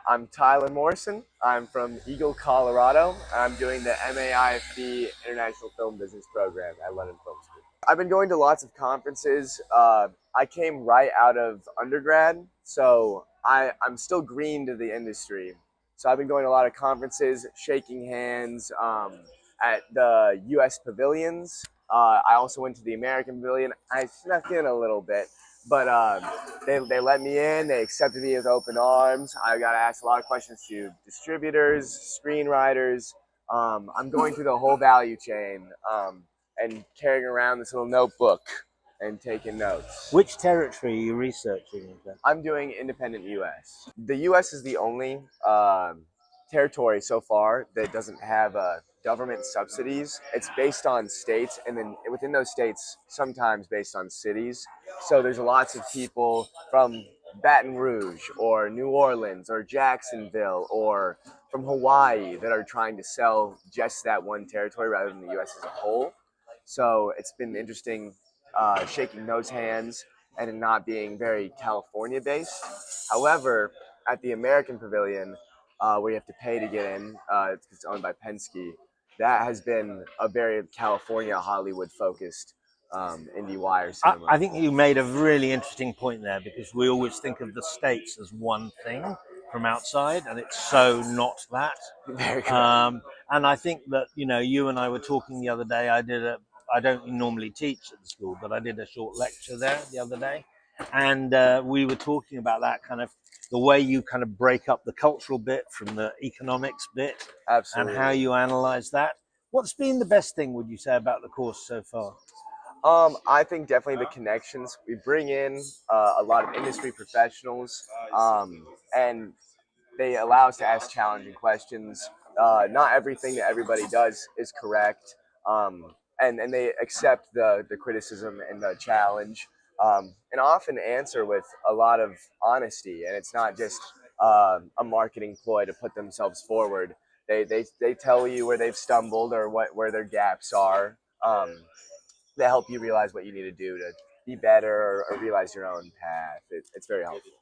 I'm Tyler Morrison. I'm from Eagle, Colorado. I'm doing the MAIFB International Film Business Program at London Film School. I've been going to lots of conferences. I came right out of undergrad, so I'm still green to the industry. So I've been going to a lot of conferences, shaking hands at the U.S. pavilions. I also went to the American pavilion. I snuck in a little bit, but they let me in. They accepted me with open arms. I got to ask a lot of questions to distributors, screenwriters. I'm going through the whole value chain and carrying around this little notebook and taking notes. Which territory are you researching? I'm doing independent U.S. The U.S. is the only territory so far that doesn't have government subsidies. It's based on states, and then within those states, sometimes based on cities. So there's lots of people from Baton Rouge or New Orleans or Jacksonville or from Hawaii that are trying to sell just that one territory rather than the U.S. as a whole. So it's been interesting shaking those hands and it not being very California based. However, at the American Pavilion, where you have to pay to get in, it's owned by Penske. That has been a very California, Hollywood focused indie wire cinema. I think you made a really interesting point there, because we always think of the States as one thing from outside, and it's so not that. Very correct. And I think that, you and I were talking the other day. I don't normally teach at the school, but I did a short lecture there the other day. And we were talking about that kind of the way you kind of break up the cultural bit from the economics bit. Absolutely. And how you analyze that. What's been the best thing, would you say, about the course so far? I think definitely the connections. We bring in a lot of industry professionals, and they allow us to ask challenging questions. Not everything that everybody does is correct, and they accept the criticism and the challenge, and often answer with a lot of honesty. And it's not just a marketing ploy to put themselves forward. They tell you where they've stumbled or where their gaps are. That help you realize what you need to do to be better or realize your own path. It's very helpful.